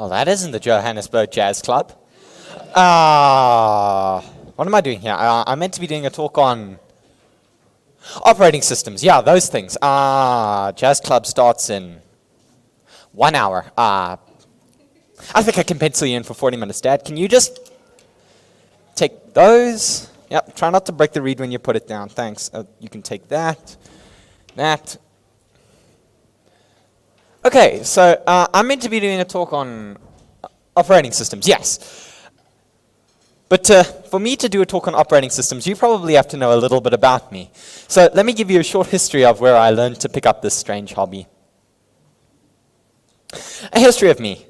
Well, that isn't the Johannesburg Jazz Club. What am I doing here? I'm meant to be doing a talk on operating systems. Yeah, those things. Jazz Club starts in 1 hour. I think I can pencil you in for 40 minutes, Dad. Can you just take those? Yep, try not to break the reed when you put it down. Thanks. You can take that, that. Okay, so I'm meant to be doing a talk on operating systems, yes. But for me to do a talk on operating systems, you probably have to know a little bit about me. So let me give you a short history of where I learned to pick up this strange hobby. A history of me.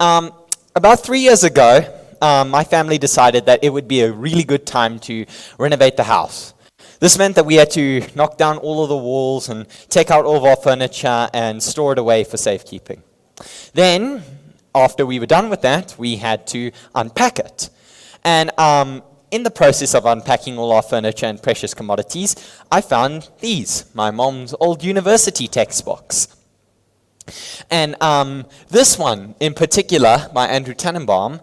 About 3 years ago, my family decided that it would be a really good time to renovate the house. This meant that we had to knock down all of the walls and take out all of our furniture and store it away for safekeeping. Then, after we were done with that, we had to unpack it. And in the process of unpacking all our furniture and precious commodities, I found these, my mom's old university textbooks. And this one in particular, by Andrew Tannenbaum,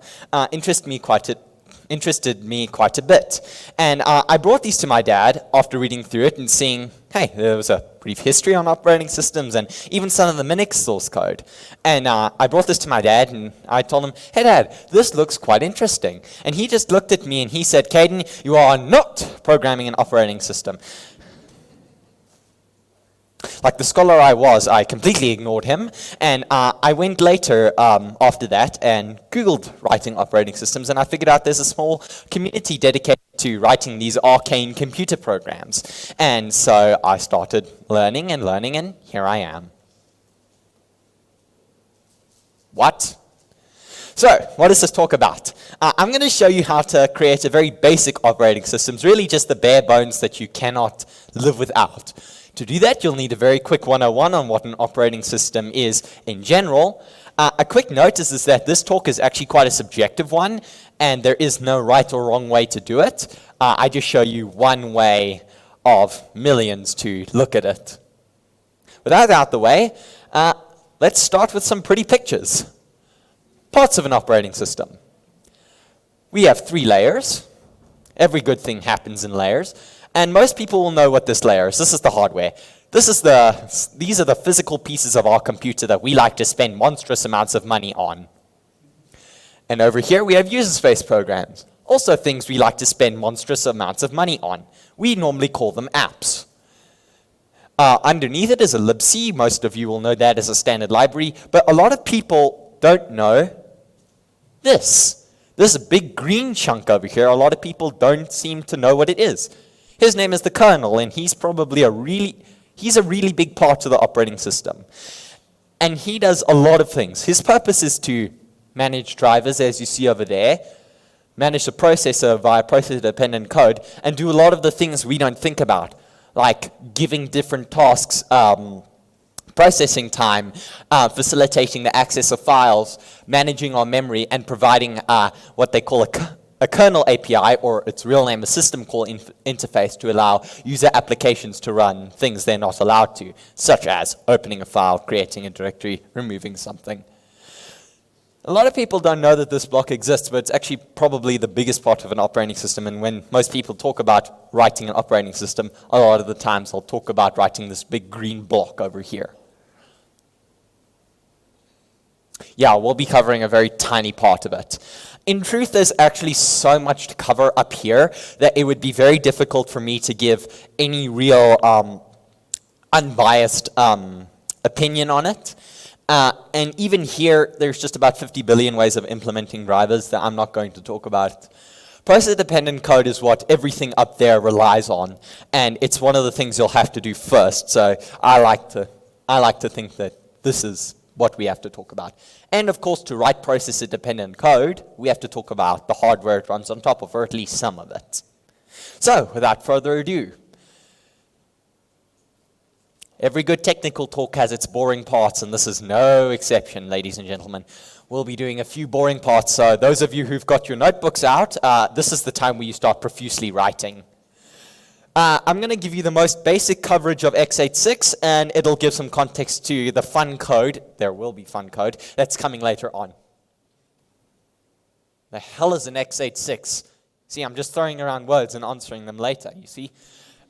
interested me quite a bit. And I brought these to my dad after reading through it and seeing, hey, there was a brief history on operating systems and even some of the Minix source code. And I brought this to my dad and I told him, hey Dad, this looks quite interesting. And he just looked at me and he said, Cayden, you are not programming an operating system. Like the scholar I was, I completely ignored him, and I went later after that and Googled writing operating systems, and I figured out there's a small community dedicated to writing these arcane computer programs. And so I started learning, and here I am. What? So, what is this talk about? I'm going to show you how to create a very basic operating system, really just the bare bones that you cannot live without. To do that, you'll need a very quick 101 on what an operating system is in general. A quick note is that this talk is actually quite a subjective one, and there is no right or wrong way to do it. I just show you one way of millions to look at it. With that out the way, let's start with some pretty pictures. Parts of an operating system. We have 3 layers. Every good thing happens in layers. And most people will know what this layer is. This is the hardware. These are the physical pieces of our computer that we like to spend monstrous amounts of money on. And over here we have user space programs. Also things we like to spend monstrous amounts of money on. We normally call them apps. Underneath it is a libc. Most of you will know that as a standard library. But a lot of people don't know this. This is a big green chunk over here. A lot of people don't seem to know what it is. His name is the kernel, and he's probably a really big part of the operating system. And he does a lot of things. His purpose is to manage drivers, as you see over there, manage the processor via processor-dependent code, and do a lot of the things we don't think about, like giving different tasks processing time, facilitating the access of files, managing our memory, and providing what they call a kernel API, or its real name, a system call interface, to allow user applications to run things they're not allowed to, such as opening a file, creating a directory, removing something. A lot of people don't know that this block exists, but it's actually probably the biggest part of an operating system, and when most people talk about writing an operating system, a lot of the times they'll talk about writing this big green block over here. Yeah, we'll be covering a very tiny part of it. In truth, there's actually so much to cover up here that it would be very difficult for me to give any real unbiased opinion on it. And even here, there's just about 50 billion ways of implementing drivers that I'm not going to talk about. Process-dependent code is what everything up there relies on, and it's one of the things you'll have to do first. So I like to think that this is what we have to talk about. And of course, to write processor-dependent code, we have to talk about the hardware it runs on top of, or at least some of it. So, without further ado, every good technical talk has its boring parts, and this is no exception, ladies and gentlemen. We'll be doing a few boring parts, so those of you who've got your notebooks out, this is the time where you start profusely writing. I'm going to give you the most basic coverage of x86, and it'll give some context to the fun code. There will be fun code that's coming later on. The hell is an x86? See, I'm just throwing around words and answering them later, you see.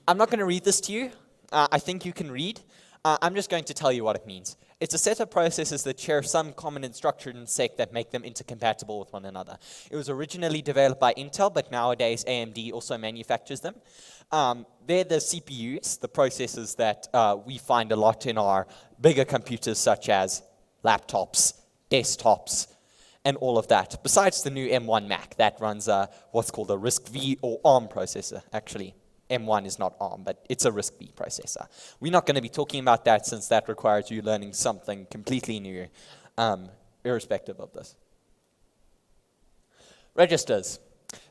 I'm not going to read this to you. I think you can read. I'm just going to tell you what it means. It's a set of processes that share some common instruction set that make them intercompatible with one another. It was originally developed by Intel, but nowadays AMD also manufactures them. They're the CPUs, the processors that we find a lot in our bigger computers such as laptops, desktops, and all of that. Besides the new M1 Mac, that runs what's called a RISC-V or ARM processor, actually. M1 is not ARM, but it's a RISC-V processor. We're not going to be talking about that since that requires you learning something completely new, irrespective of this. Registers.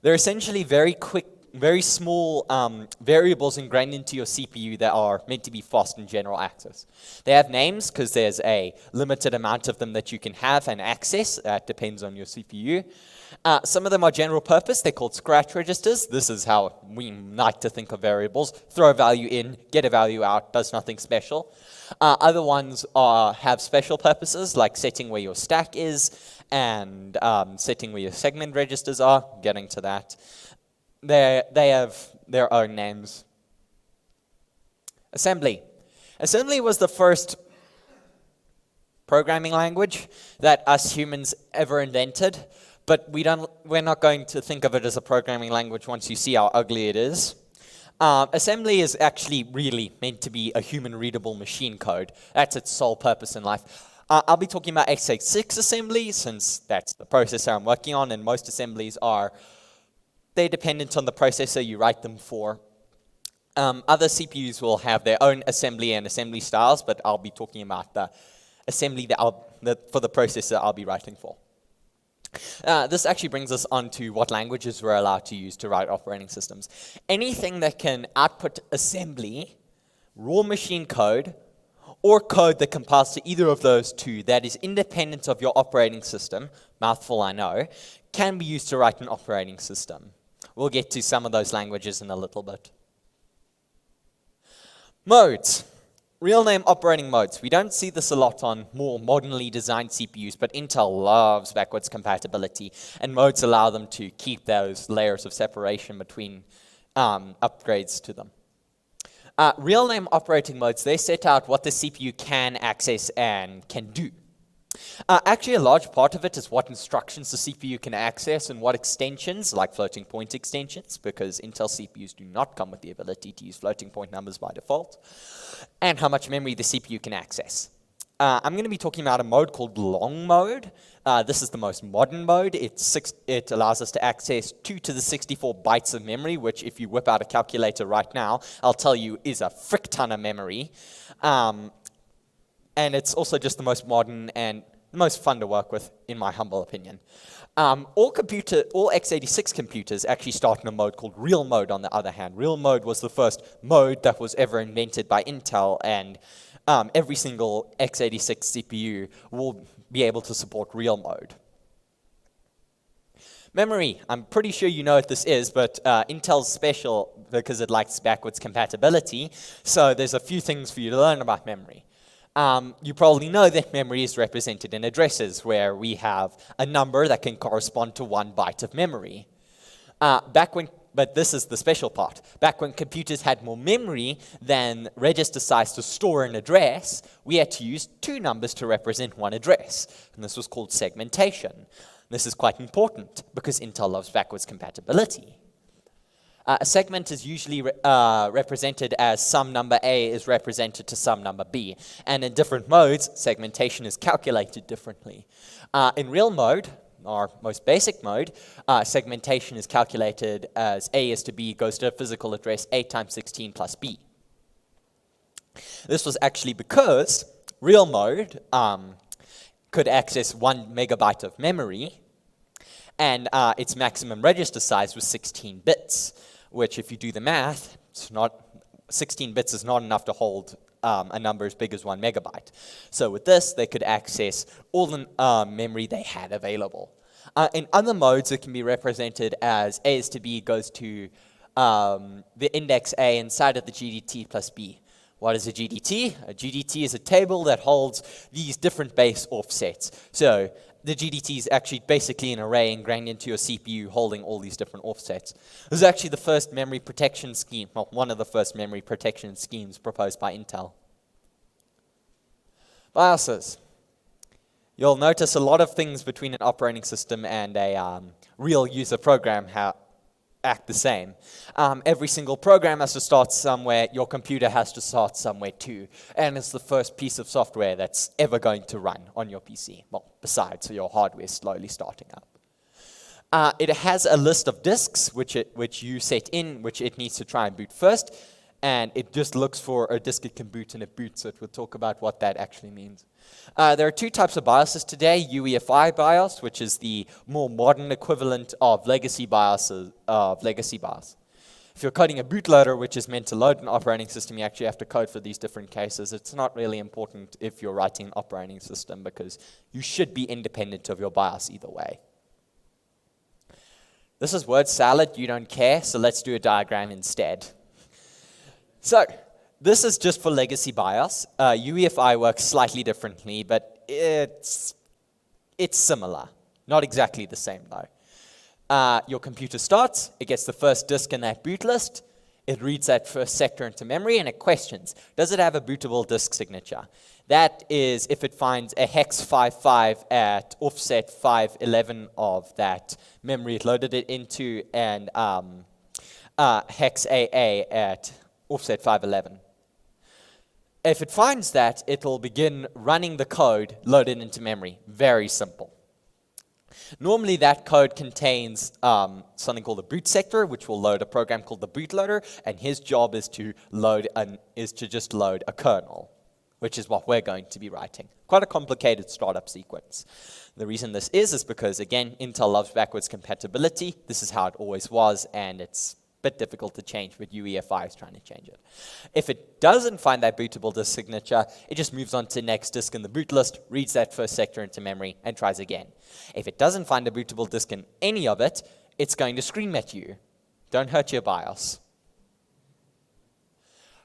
They're essentially very quick, very small variables ingrained into your CPU that are meant to be fast in general access. They have names because there's a limited amount of them that you can have and access. That depends on your CPU. Some of them are general purpose. They're called scratch registers. This is how we like to think of variables. Throw a value in, get a value out, does nothing special. Other ones have special purposes, like setting where your stack is and setting where your segment registers are, getting to that. They have their own names. Assembly. Assembly was the first programming language that us humans ever invented. But we're not going to think of it as a programming language once you see how ugly it is. Assembly is actually really meant to be a human-readable machine code. That's its sole purpose in life. I'll be talking about x86 assembly, since that's the processor I'm working on, and most assemblies they're dependent on the processor you write them for. Other CPUs will have their own assembly and assembly styles, but I'll be talking about the assembly for the processor I'll be writing for. This actually brings us on to what languages we're allowed to use to write operating systems. Anything that can output assembly, raw machine code, or code that compiles to either of those two that is independent of your operating system, mouthful I know, can be used to write an operating system. We'll get to some of those languages in a little bit. Modes. Real name operating modes. We don't see this a lot on more modernly designed CPUs, but Intel loves backwards compatibility, and modes allow them to keep those layers of separation between upgrades to them. Real name operating modes, they set out what the CPU can access and can do. Actually, a large part of it is what instructions the CPU can access and what extensions, like floating point extensions, because Intel CPUs do not come with the ability to use floating point numbers by default, and how much memory the CPU can access. I'm going to be talking about a mode called long mode. This is the most modern mode. It allows us to access 2 to the 64 bytes of memory, which if you whip out a calculator right now, I'll tell you is a frick ton of memory. And it's also just the most modern and the most fun to work with, in my humble opinion. All x86 computers actually start in a mode called real mode, on the other hand. Real mode was the first mode that was ever invented by Intel, and every single x86 CPU will be able to support real mode. Memory. I'm pretty sure you know what this is, but Intel's special because it likes backwards compatibility, so there's a few things for you to learn about memory. You probably know that memory is represented in addresses, where we have a number that can correspond to 1 byte of memory. But this is the special part. Back when computers had more memory than register size to store an address, we had to use 2 numbers to represent 1 address, and this was called segmentation. This is quite important because Intel loves backwards compatibility. A segment is usually represented as some number A is represented to some number B. And in different modes, segmentation is calculated differently. In real mode, our most basic mode, segmentation is calculated as A is to B goes to a physical address A times 16 plus B. This was actually because real mode could access 1 megabyte of memory, and its maximum register size was 16 bits. Which, if you do the math, 16 bits is not enough to hold a number as big as 1 megabyte. So with this, they could access all the memory they had available. In other modes, it can be represented as A is to B goes to the index A inside of the GDT plus B. What is a GDT? A GDT is a table that holds these different base offsets. So the GDT is actually basically an array ingrained into your CPU holding all these different offsets. This is actually the first memory protection scheme, well, one of the first memory protection schemes proposed by Intel. BIOSes. You'll notice a lot of things between an operating system and a real user program act the same. Every single program has to start somewhere. Your computer has to start somewhere too. And it's the first piece of software that's ever going to run on your PC. Well, besides your hardware slowly starting up. It has a list of disks which you set in, which it needs to try and boot first. And it just looks for a disk it can boot, and it boots it. We'll talk about what that actually means. There are two types of BIOSes today. UEFI BIOS, which is the more modern equivalent of legacy BIOS. If you're coding a bootloader, which is meant to load an operating system, you actually have to code for these different cases. It's not really important if you're writing an operating system, because you should be independent of your BIOS either way. This is word salad. You don't care, so let's do a diagram instead. So, this is just for legacy BIOS. UEFI works slightly differently, but it's similar. Not exactly the same, though. Your computer starts, it gets the first disk in that boot list, it reads that first sector into memory, and it questions, does it have a bootable disk signature? That is if it finds a hex 55 at offset 511 of that memory it loaded it into, and hex AA at offset 511. If it finds that, it'll begin running the code loaded into memory. Very simple. Normally that code contains something called a boot sector, which will load a program called the bootloader, and his job is to just load a kernel, which is what we're going to be writing. Quite a complicated startup sequence. The reason this is because, again, Intel loves backwards compatibility. This is how it always was, and it's bit difficult to change, but UEFI is trying to change it. If it doesn't find that bootable disk signature, it just moves on to the next disk in the boot list, reads that first sector into memory, and tries again. If it doesn't find a bootable disk in any of it, it's going to scream at you. Don't hurt your BIOS.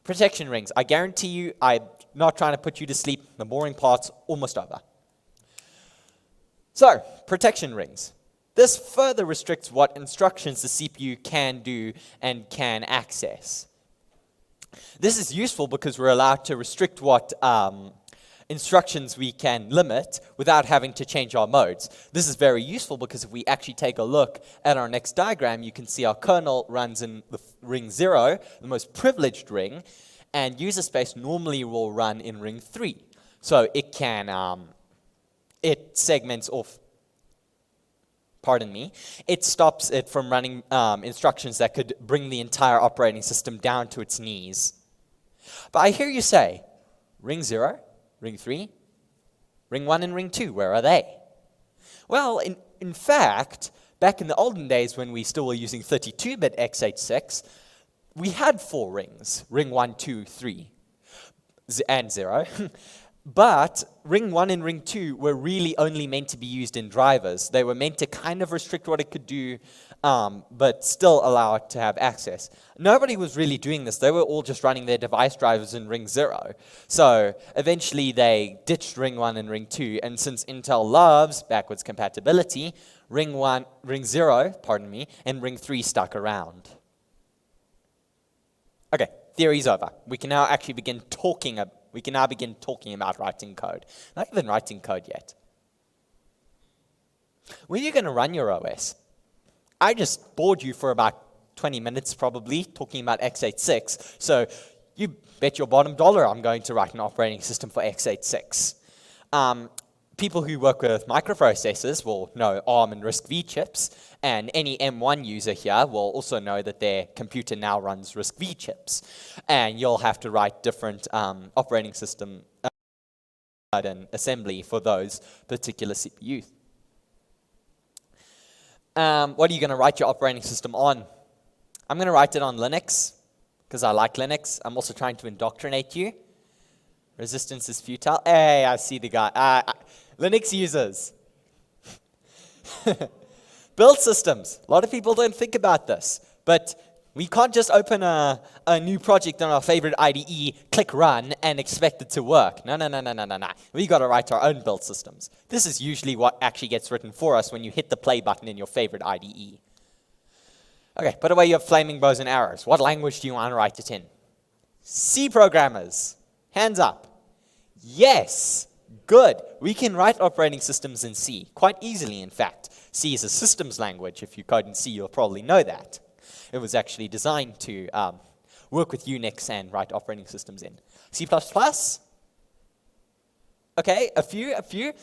Protection rings. I guarantee you, I'm not trying to put you to sleep. The boring part's almost over. So, protection rings. This further restricts what instructions the CPU can do and can access. This is useful because we're allowed to restrict what instructions we can limit without having to change our modes. This is very useful because if we actually take a look at our next diagram, you can see our kernel runs in the ring 0, the most privileged ring, and user space normally will run in ring 3. So it can, it segments off. Pardon me, it stops it from running instructions that could bring the entire operating system down to its knees. But I hear you say, ring 0, ring 3, ring 1 and ring 2, where are they? Well, in fact, back in the olden days when we still were using 32-bit x86, we had 4 rings, ring 1, 2, 3, and 0. But ring 1 and ring 2 were really only meant to be used in drivers. They were meant to kind of restrict what it could do, but still allow it to have access. Nobody was really doing this. They were all just running their device drivers in ring 0. So eventually they ditched ring 1 and ring 2, and since Intel loves backwards compatibility, ring 0, and ring 3 stuck around. Okay, theory's over. We can now actually begin talking about writing code. Not even writing code yet. When are you going to run your OS? I just bored you for about 20 minutes probably talking about x86, so you bet your bottom dollar I'm going to write an operating system for x86. People who work with microprocessors will know ARM and RISC-V chips, and any M1 user here will also know that their computer now runs RISC-V chips. And you'll have to write different operating system and assembly for those particular CPUs. What are you going to write your operating system on? I'm going to write it on Linux, because I like Linux. I'm also trying to indoctrinate you. Resistance is futile. Hey, I see the guy. Linux users. Build systems. A lot of people don't think about this, but We can't just open a new project on our favorite IDE, click run, and expect it to work. No. We got to write our own build systems. This is usually what actually gets written for us when you hit the play button in your favorite IDE. Okay, put away your flaming bows and arrows. What language do you want to write it in? C programmers. Hands up. Yes. Good. We can write operating systems in C. Quite easily, in fact. C is a systems language. If you code in C, you'll probably know that. It was actually designed to work with Unix and write operating systems in. C++? Okay, a few.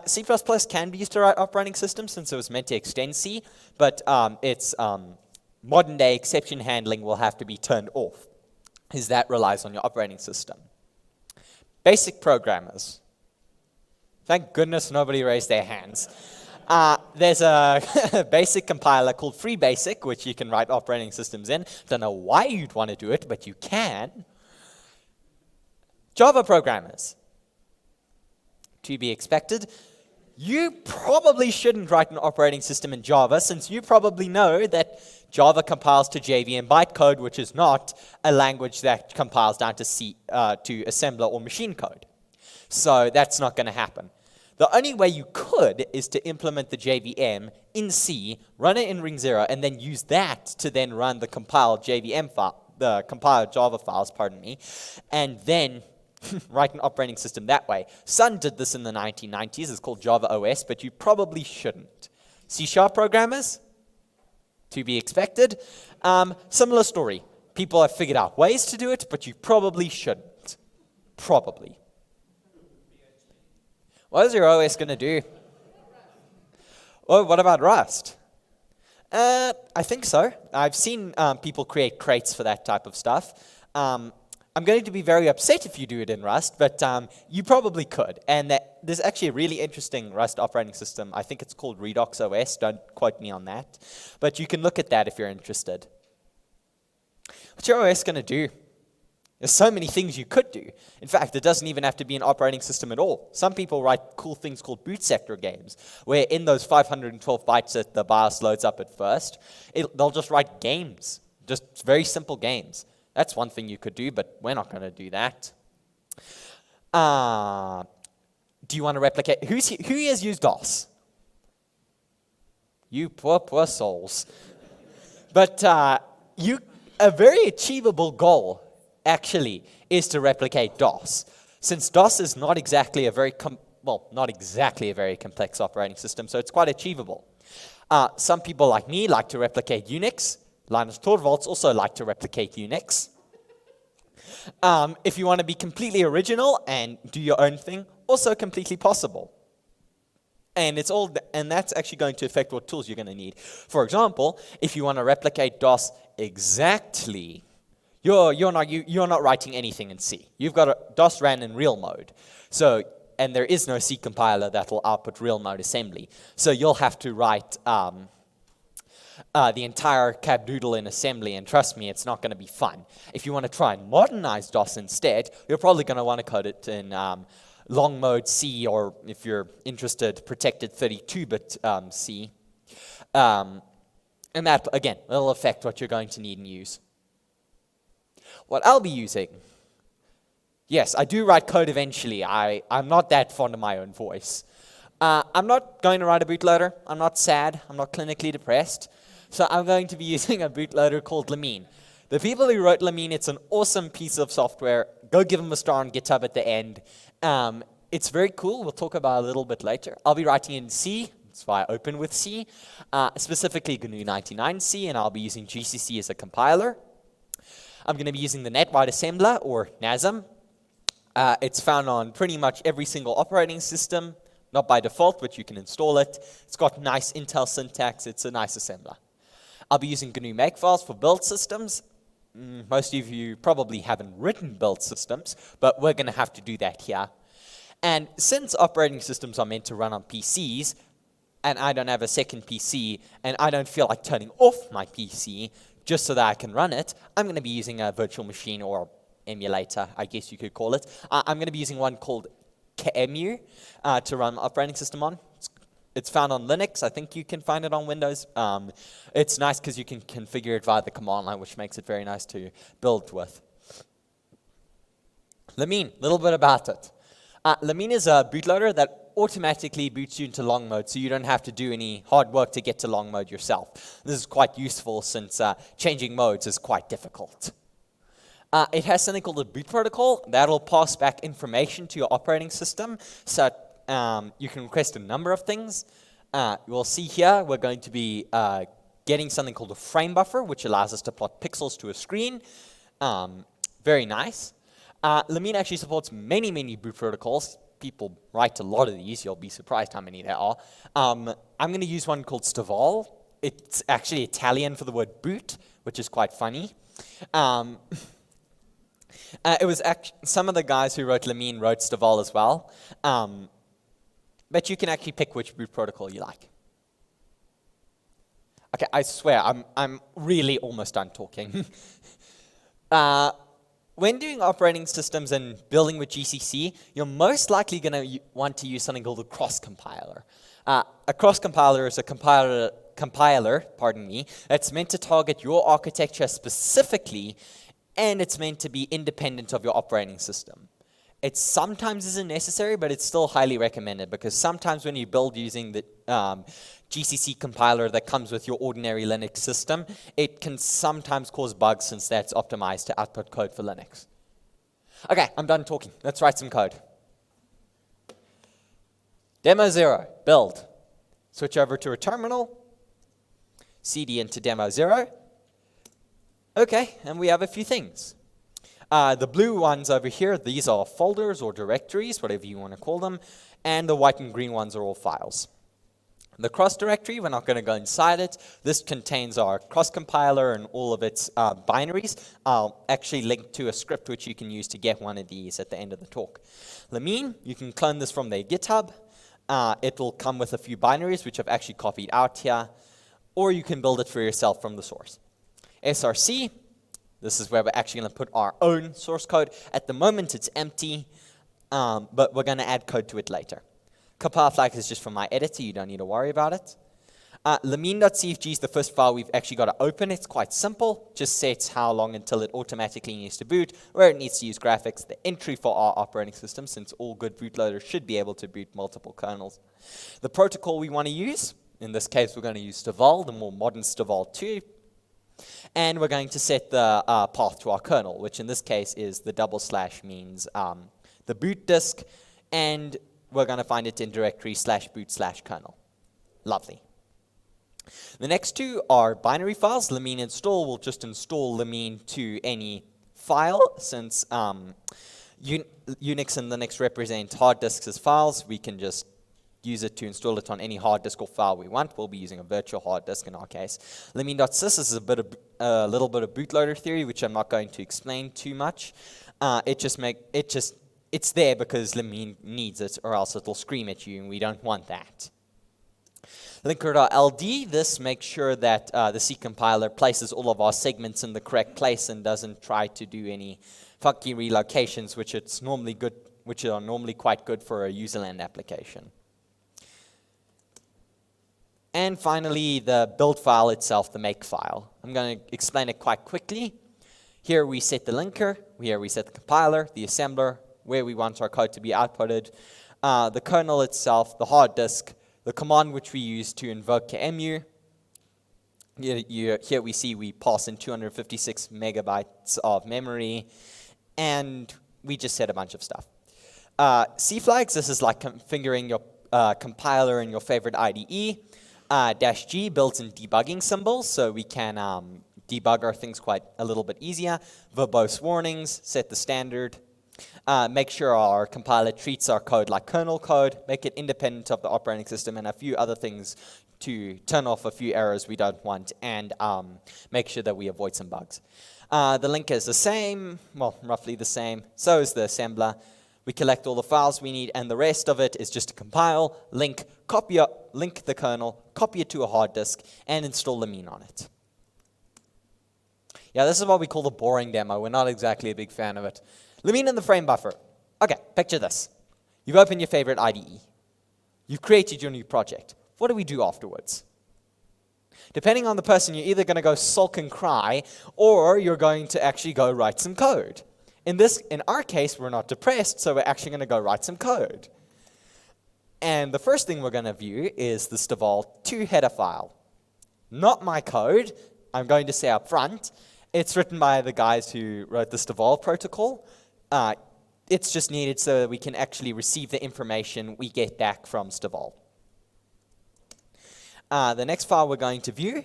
C++ can be used to write operating systems since it was meant to extend C, but its modern day exception handling will have to be turned off, as that relies on your operating system. Basic programmers. Thank goodness nobody raised their hands. There's a basic compiler called FreeBasic, which you can write operating systems in. Don't know why you'd want to do it, but you can. Java programmers. To be expected. You probably shouldn't write an operating system in Java, since you probably know that Java compiles to JVM bytecode, which is not a language that compiles down to C, to assembler or machine code. So that's not going to happen. The only way you could is to implement the JVM in C, run it in ring 0, and then use that to then run the compiled JVM file, the compiled Java files, pardon me, and then write an operating system that way. Sun did this in the 1990s. It's called Java OS, but you probably shouldn't. C# programmers? To be expected. Similar story. People have figured out ways to do it, but you probably shouldn't. Probably. What is your OS going to do? Oh, what about Rust? I think so. I've seen people create crates for that type of stuff. I'm going to be very upset if you do it in Rust, but you probably could. And there's actually a really interesting Rust operating system. I think it's called Redux OS. Don't quote me on that. But you can look at that if you're interested. What's your OS going to do? There's so many things you could do. In fact, it doesn't even have to be an operating system at all. Some people write cool things called boot sector games, where in those 512 bytes that the BIOS loads up at first, they'll just write games, just very simple games. That's one thing you could do, but we're not going to do that. Do you want to replicate? Who has used DOS? You poor souls. But a very achievable goal, actually, is to replicate DOS. Since DOS is not exactly a very complex operating system, so it's quite achievable. Some people like me like to replicate Unix. Linus Torvalds also like to replicate Unix. If you want to be completely original and do your own thing, also completely possible. And that's actually going to affect what tools you're going to need. For example, if you want to replicate DOS exactly, you're not writing anything in C. You've got DOS ran in real mode. And there is no C compiler that will output real mode assembly. So you'll have to write the entire cabdoodle in assembly, and trust me, it's not going to be fun. If you want to try and modernize DOS instead, you're probably going to want to code it in long mode C, or if you're interested, protected 32-bit C. And that, again, will affect what you're going to need and use. What I'll be using, yes, I do write code eventually. I'm not that fond of my own voice. I'm not going to write a bootloader. I'm not sad. I'm not clinically depressed. So I'm going to be using a bootloader called Limine. The people who wrote Limine, it's an awesome piece of software. Go give them a star on GitHub at the end. It's very cool. We'll talk about it a little bit later. I'll be writing in C. That's why I open with C. Specifically GNU 99C, and I'll be using GCC as a compiler. I'm going to be using the NetWide Assembler, or NASM. It's found on pretty much every single operating system. Not by default, but you can install it. It's got nice Intel syntax. It's a nice assembler. I'll be using GNU Makefiles for build systems. Most of you probably haven't written build systems, but we're going to have to do that here. And since operating systems are meant to run on PCs, and I don't have a second PC, and I don't feel like turning off my PC just so that I can run it, I'm going to be using a virtual machine or emulator, I guess you could call it. I'm going to be using one called QEMU to run my operating system on. It's It's found on Linux. I think you can find it on Windows. It's nice because you can configure it via the command line, which makes it very nice to build with. Limine, a little bit about it. Limine is a bootloader that automatically boots you into long mode, so you don't have to do any hard work to get to long mode yourself. This is quite useful since changing modes is quite difficult. It has something called a boot protocol that'll pass back information to your operating system, so you can request a number of things. You'll see here we're going to be getting something called a frame buffer, which allows us to plot pixels to a screen. Very nice. Limine actually supports many, many boot protocols. People write a lot of these. You'll be surprised how many there are. I'm going to use one called Staval. It's actually Italian for the word boot, which is quite funny. It was some of the guys who wrote Limine wrote Staval as well. But you can actually pick which boot protocol you like. Okay, I swear, I'm really almost done talking. When doing operating systems and building with GCC, you're most likely going to want to use something called a cross-compiler. A cross-compiler is a compiler, pardon me, that's meant to target your architecture specifically, and it's meant to be independent of your operating system. It sometimes isn't necessary, but it's still highly recommended, because sometimes when you build using the GCC compiler that comes with your ordinary Linux system, it can sometimes cause bugs since that's optimized to output code for Linux. Okay, I'm done talking. Let's write some code. Demo 0, build. Switch over to a terminal. CD into demo 0. Okay, and we have a few things. The blue ones over here, these are folders or directories, whatever you want to call them, and the white and green ones are all files. The cross directory, we're not going to go inside it. This contains our cross compiler and all of its binaries. I'll actually link to a script which you can use to get one of these at the end of the talk. Limine, you can clone this from their GitHub. It will come with a few binaries, which I've actually copied out here, or you can build it for yourself from the source. SRC, this is where we're actually going to put our own source code. At the moment, it's empty, but we're going to add code to it later. Compile flag is just from my editor. You don't need to worry about it. Limine.cfg is the first file we've actually got to open. It's quite simple. Just sets how long until it automatically needs to boot, where it needs to use graphics, the entry for our operating system, since all good bootloaders should be able to boot multiple kernels. The protocol we want to use, in this case, we're going to use Staval, the more modern Staval 2. And we're going to set the path to our kernel, which in this case is the / means the boot disk, and we're going to find it in directory /boot/kernel. Lovely. The next two are binary files. Limine install will just install Limine to any file. Since Unix and Linux represent hard disks as files, we can just use it to install it on any hard disk or file we want. We'll be using a virtual hard disk in our case. Limine.sys is a little bit of bootloader theory, which I'm not going to explain too much. It's there because Limine needs it, or else it'll scream at you, and we don't want that. Linker.ld, this makes sure that the C compiler places all of our segments in the correct place and doesn't try to do any funky relocations, which are normally quite good for a userland application. And finally, the build file itself, the make file. I'm going to explain it quite quickly. Here we set the linker, here we set the compiler, the assembler, where we want our code to be outputted, the kernel itself, the hard disk, the command which we use to invoke QEMU. Here we see we pass in 256 megabytes of memory, and we just set a bunch of stuff. C flags, this is like configuring your compiler in your favorite IDE. -G builds in debugging symbols, so we can debug our things quite a little bit easier. Verbose warnings, set the standard. Make sure our compiler treats our code like kernel code, make it independent of the operating system, and a few other things to turn off a few errors we don't want, and make sure that we avoid some bugs. The linker is the same, well, roughly the same. So is the assembler. We collect all the files we need, and the rest of it is just to compile, link the kernel, copy it to a hard disk, and install Limine on it. Yeah, this is what we call the boring demo. We're not exactly a big fan of it. Limine and the frame buffer. Okay, picture this. You've opened your favorite IDE. You've created your new project. what do we do afterwards? Depending on the person, you're either going to go sulk and cry, or you're going to actually go write some code. In our case, we're not depressed, so we're actually going to go write some code. And the first thing we're going to view is the Staval2 header file. Not my code, I'm going to say up front. It's written by the guys who wrote the Staval protocol. It's just needed so that we can actually receive the information we get back from Staval. The next file we're going to view,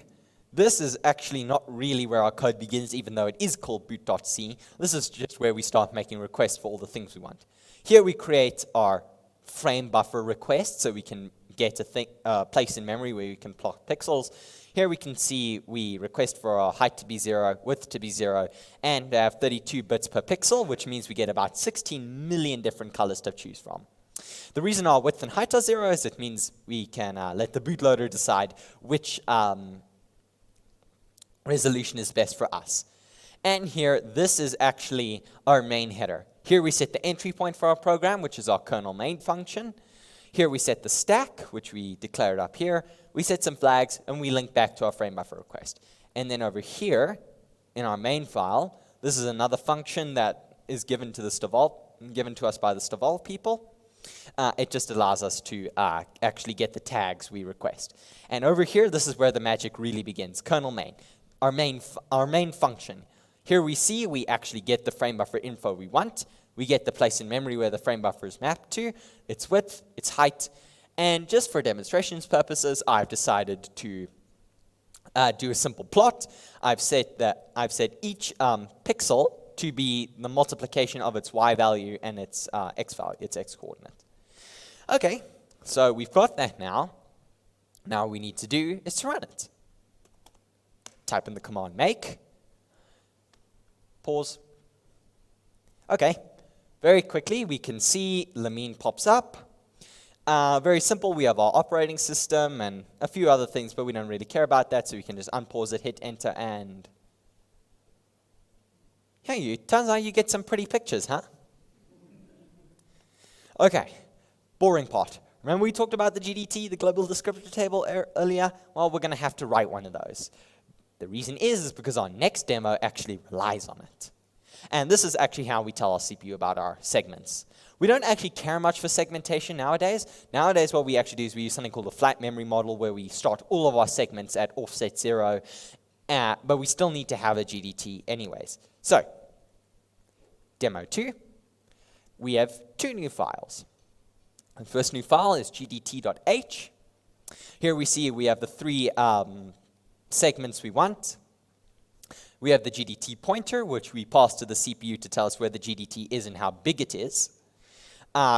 this is actually not really where our code begins, even though it is called boot.c. This is just where we start making requests for all the things we want. Here we create our frame buffer request, so we can get a place in memory where we can plot pixels. Here we can see we request for our height to be 0, width to be 0, and we have 32 bits per pixel, which means we get about 16 million different colors to choose from. The reason our width and height are 0 is it means we can let the bootloader decide which resolution is best for us. And here, this is actually our main header. Here we set the entry point for our program, which is our kernel main function. Here we set the stack, which we declared up here. We set some flags, and we link back to our frame buffer request. And then over here, in our main file, this is another function that is given to us by the Staval people. It just allows us to actually get the tags we request. And over here, this is where the magic really begins. Kernel main, our main function. Here we see we actually get the frame buffer info we want. We get the place in memory where the frame buffer is mapped to, its width, its height, and just for demonstrations purposes, I've decided to do a simple plot. I've set each pixel to be the multiplication of its y value and its x value, its x coordinate. Okay, so we've got that now. Now all we need to do is to run it. Type in the command make. Pause. Okay, very quickly we can see Limine pops up. Very simple, we have our operating system and a few other things, but we don't really care about that, so we can just unpause it, hit enter, and hey, turns out you get some pretty pictures, huh? Okay, boring part. Remember we talked about the GDT, the global descriptor table earlier? Well, we're going to have to write one of those. The reason is because our next demo actually relies on it. And this is actually how we tell our CPU about our segments. We don't actually care much for segmentation nowadays. Nowadays, what we actually do is we use something called a flat memory model where we start all of our segments at offset 0, but we still need to have a GDT anyways. So, demo 2, we have 2 new files. The first new file is gdt.h. Here we see we have the 3 segments we want. We have the GDT pointer, which we pass to the CPU to tell us where the GDT is and how big it is.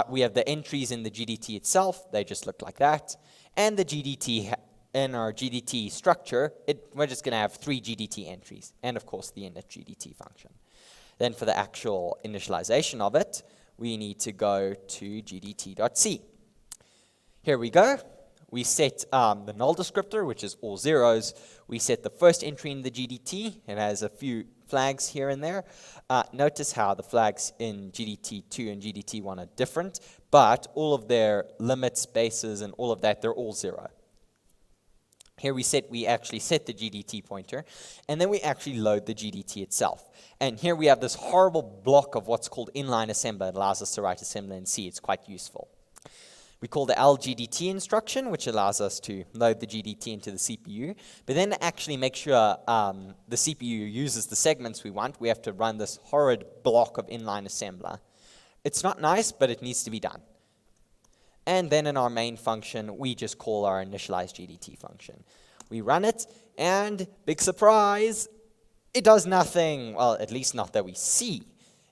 We have the entries in the GDT itself. They just look like that. And the GDT, in our GDT structure, we're just going to have 3 GDT entries. And, of course, the init GDT function. Then for the actual initialization of it, we need to go to gdt.c. Here we go. We set the null descriptor, which is all zeros. We set the first entry in the GDT. It has a few flags here and there. Notice how the flags in GDT2 and GDT1 are different, but all of their limits, bases, and all of that, they're all 0. Here we actually set the GDT pointer, and then we actually load the GDT itself. And here we have this horrible block of what's called inline assembler. It allows us to write assembler in C. It's quite useful. We call the lgdt instruction, which allows us to load the GDT into the CPU. But then to actually make sure the CPU uses the segments we want, we have to run this horrid block of inline assembler. It's not nice, but it needs to be done. And then in our main function, we just call our initialize GDT function. We run it, and big surprise, it does nothing. Well, at least not that we see.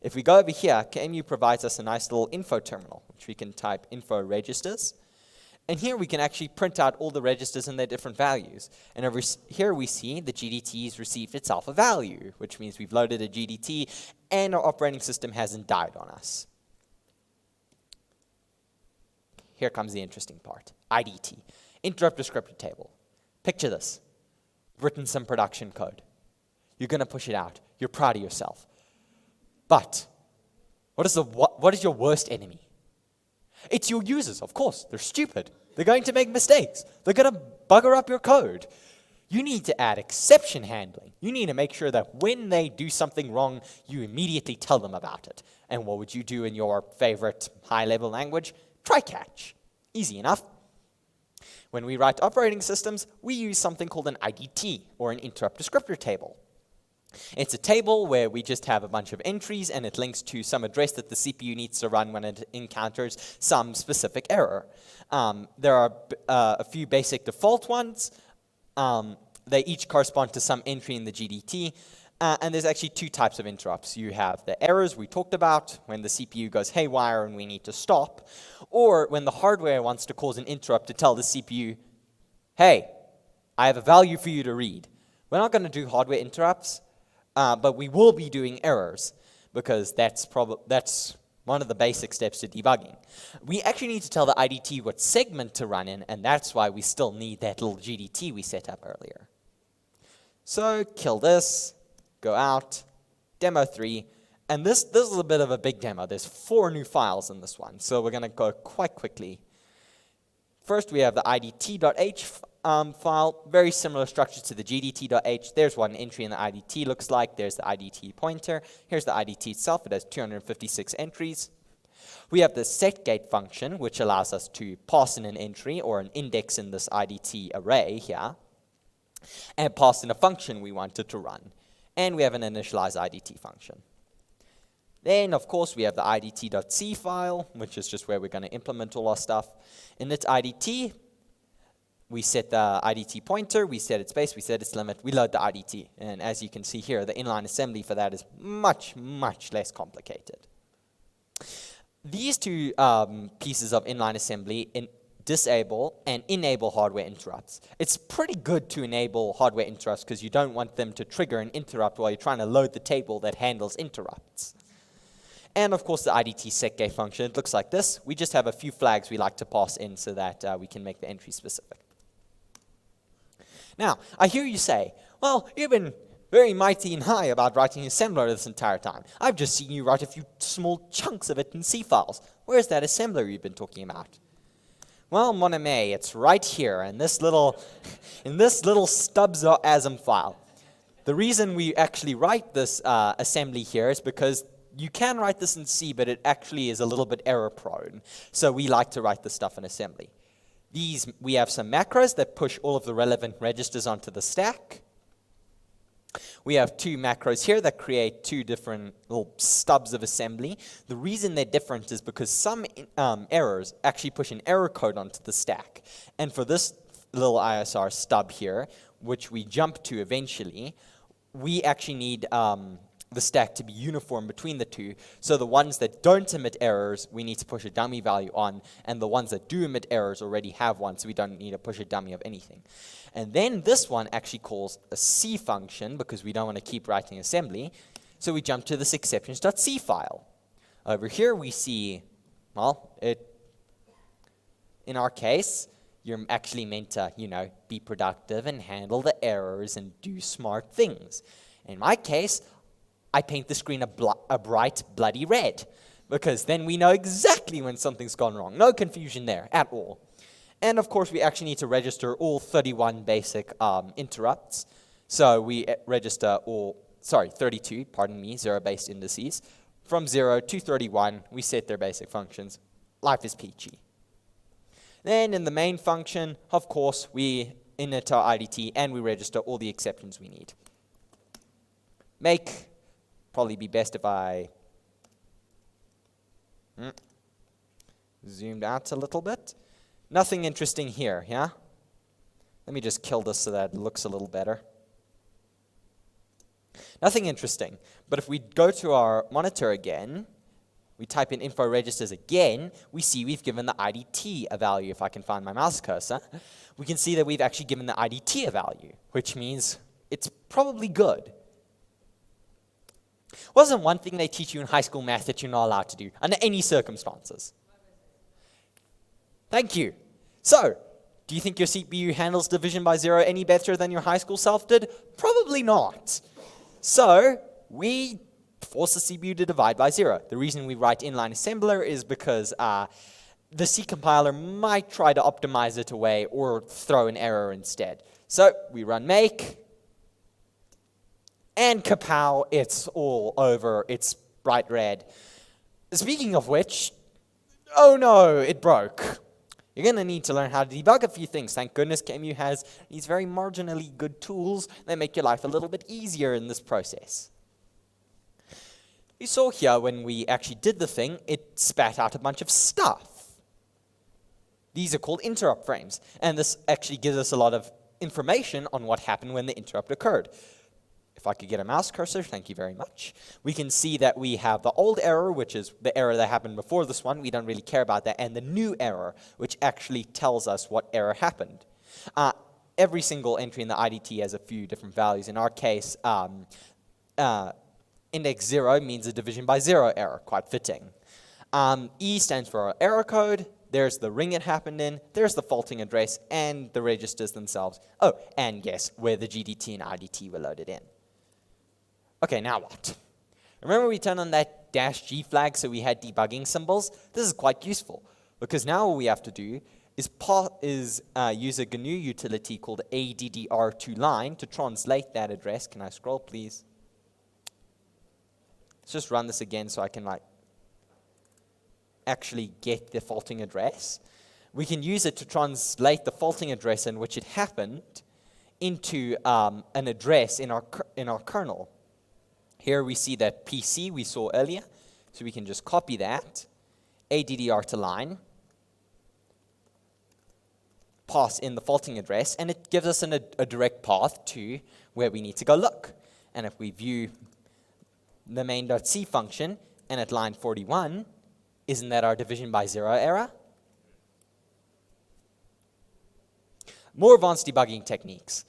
If we go over here, QEMU provides us a nice little info terminal, which we can type info registers. And here we can actually print out all the registers and their different values. And over here we see the GDT has received itself a value, which means we've loaded a GDT and our operating system hasn't died on us. Here comes the interesting part. IDT, interrupt descriptor table. Picture this. Written some production code. You're going to push it out. You're proud of yourself. But what is your worst enemy? It's your users, of course. They're stupid. They're going to make mistakes. They're going to bugger up your code. You need to add exception handling. You need to make sure that when they do something wrong, you immediately tell them about it. And what would you do in your favorite high-level language? Try catch. Easy enough. When we write operating systems, we use something called an IDT, or an interrupt descriptor table. It's a table where we just have a bunch of entries, and it links to some address that the CPU needs to run when it encounters some specific error. There are a few basic default ones. They each correspond to some entry in the GDT. And there's actually two types of interrupts. You have the errors we talked about, when the CPU goes haywire and we need to stop, or when the hardware wants to cause an interrupt to tell the CPU, hey, I have a value for you to read. We're not going to do hardware interrupts, but we will be doing errors, because that's one of the basic steps to debugging. We actually need to tell the IDT what segment to run in, and that's why we still need that little GDT we set up earlier. So kill this. Go out, demo 3, and this is a bit of a big demo. There's 4 new files in this one, so we're going to go quite quickly. First, we have the IDT.h file, very similar structure to the GDT.h. There's what an entry in the IDT looks like. There's the IDT pointer. Here's the IDT itself. It has 256 entries. We have the setGate function, which allows us to pass in an entry or an index in this IDT array here, and pass in a function we wanted to run. And we have an initialize IDT function. Then, of course, we have the IDT.c file, which is just where we're going to implement all our stuff. In its IDT, we set the IDT pointer, we set its base, we set its limit, we load the IDT. And as you can see here, the inline assembly for that is much, much less complicated. These two pieces of inline assembly disable and enable hardware interrupts. It's pretty good to enable hardware interrupts because you don't want them to trigger an interrupt while you're trying to load the table that handles interrupts. And of course the IDT setGate function, it looks like this. We just have a few flags we like to pass in so that we can make the entry specific. Now, I hear you say, well, you've been very mighty and high about writing assembler this entire time. I've just seen you write a few small chunks of it in C files. Where's that assembler you've been talking about? Well, mon ami, it's right here in this little stubs.asm file. The reason we actually write this assembly here is because you can write this in C, but it actually is a little bit error prone. So we like to write this stuff in assembly. We have some macros that push all of the relevant registers onto the stack. We have 2 macros here that create 2 different little stubs of assembly. The reason they're different is because some errors actually push an error code onto the stack. And for this little ISR stub here, which we jump to eventually, we actually need the stack to be uniform between the 2. So the ones that don't emit errors, we need to push a dummy value on, and the ones that do emit errors already have one, so we don't need to push a dummy of anything. And then this one actually calls a C function because we don't want to keep writing assembly. So we jump to this exceptions.c file. Over here we see, well, in our case, you're actually meant to, be productive and handle the errors and do smart things. In my case, I paint the screen a bright, bloody red because then we know exactly when something's gone wrong. No confusion there at all. And of course, we actually need to register all 31 basic interrupts. So we register 32, pardon me, 0-based indices. From 0 to 31, we set their basic functions. Life is peachy. Then in the main function, of course, we init our IDT and we register all the exceptions we need. Make, probably be best if I zoomed out a little bit. Nothing interesting here, yeah? Let me just kill this so that it looks a little better. Nothing interesting. But if we go to our monitor again, we type in info registers again, we see we've given the IDT a value. If I can find my mouse cursor, we can see that we've actually given the IDT a value, which means it's probably good. Wasn't one thing they teach you in high school math that you're not allowed to do under any circumstances? Thank you. So, do you think your CPU handles division by 0 any better than your high school self did? Probably not. So, we force the CPU to divide by 0. The reason we write inline assembler is because the C compiler might try to optimize it away or throw an error instead. So we run make, and kapow, it's all over, it's bright red. Speaking of which, oh no, it broke. You're going to need to learn how to debug a few things. Thank goodness QEMU has these very marginally good tools that make your life a little bit easier in this process. You saw here when we actually did the thing, it spat out a bunch of stuff. These are called interrupt frames, and this actually gives us a lot of information on what happened when the interrupt occurred. If I could get a mouse cursor, thank you very much. We can see that we have the old error, which is the error that happened before this one. We don't really care about that. And the new error, which actually tells us what error happened. Every single entry in the IDT has a few different values. In our case, index 0 means a division by 0 error, quite fitting. E stands for our error code. There's the ring it happened in, there's the faulting address, and the registers themselves. Oh, and guess where the GDT and IDT were loaded in. Okay, now what? Remember we turned on that -G flag so we had debugging symbols? This is quite useful, because now all we have to do is use a GNU utility called addr2line to translate that address. Can I scroll, please? Let's just run this again so I can actually get the faulting address. We can use it to translate the faulting address in which it happened into an address in our kernel. Here we see that PC we saw earlier, so we can just copy that, addr to line, pass in the faulting address, and it gives us a direct path to where we need to go look. And if we view the main.c function, and at line 41, isn't that our division by 0 error? More advanced debugging techniques.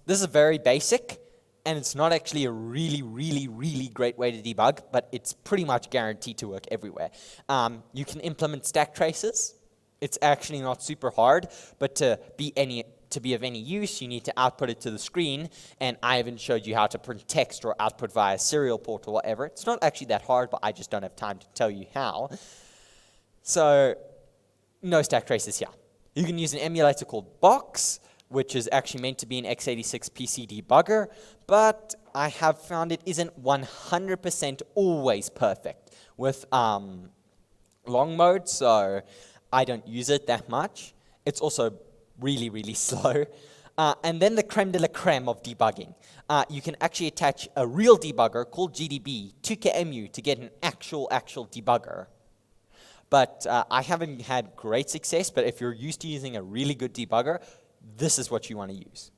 This is very basic, and it's not actually a really great way to debug, but it's pretty much guaranteed to work everywhere. You can implement stack traces. It's actually not super hard, but to be of any use, you need to output it to the screen, and I haven't showed you how to print text or output via serial port or whatever. It's not actually that hard, but I just don't have time to tell you how. So, no stack traces here. You can use an emulator called Box, which is actually meant to be an x86 PC debugger, but I have found it isn't 100% always perfect with long mode, so I don't use it that much. It's also really slow. And then the creme de la creme of debugging. You can actually attach a real debugger called GDB to QEMU to get an actual debugger. But I haven't had great success, but if you're used to using a really good debugger, this is what you want to use.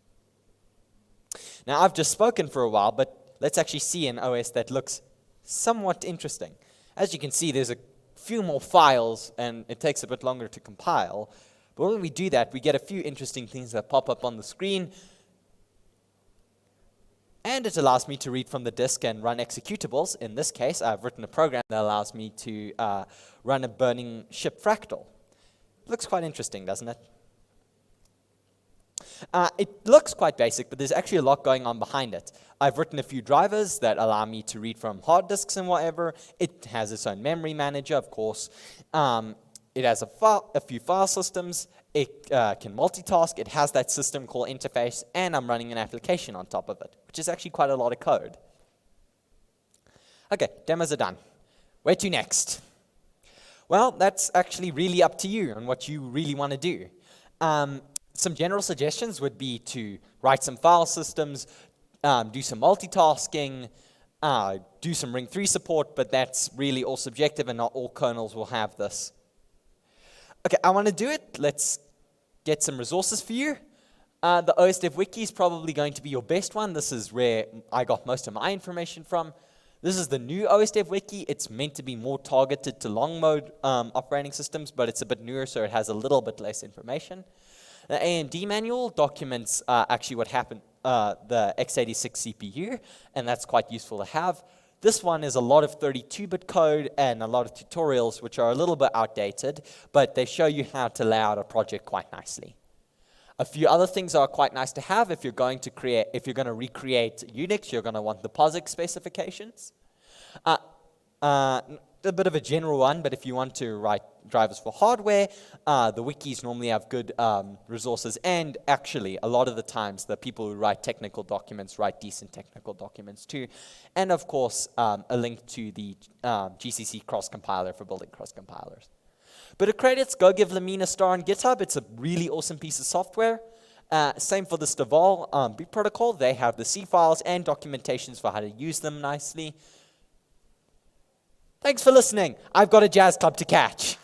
Now, I've just spoken for a while, but let's actually see an OS that looks somewhat interesting. As you can see, there's a few more files, and it takes a bit longer to compile. But when we do that, we get a few interesting things that pop up on the screen. And it allows me to read from the disk and run executables. In this case, I've written a program that allows me to run a burning ship fractal. Looks quite interesting, doesn't it? It looks quite basic, but there's actually a lot going on behind it. I've written a few drivers that allow me to read from hard disks and whatever. It has its own memory manager, of course. It has a few file systems. It can multitask. It has that system call interface, and I'm running an application on top of it, which is actually quite a lot of code. Okay, demos are done. Where to next? Well, that's actually really up to you and what you really want to do. Some general suggestions would be to write some file systems, do some multitasking, do some Ring 3 support, but that's really all subjective and not all kernels will have this. Okay, I want to do it. Let's get some resources for you. The OSDev Wiki is probably going to be your best one. This is where I got most of my information from. This is the new OSDev Wiki. It's meant to be more targeted to long mode operating systems, but it's a bit newer, so it has a little bit less information. The AMD manual documents actually what happened, the x86 CPU, and that's quite useful to have. This one is a lot of 32-bit code and a lot of tutorials which are a little bit outdated, but they show you how to lay out a project quite nicely. A few other things are quite nice to have if you're going to recreate Unix. You're going to want the POSIX specifications. a bit of a general one, but if you want to write drivers for hardware, the wikis normally have good resources, and actually, a lot of the times, the people who write technical documents write decent technical documents too. And of course, a link to the GCC cross-compiler for building cross-compilers. But at credits, go give Limine a star on GitHub. It's a really awesome piece of software. Same for the Staval Beat protocol. They have the C files and documentations for how to use them nicely. Thanks for listening. I've got a jazz club to catch.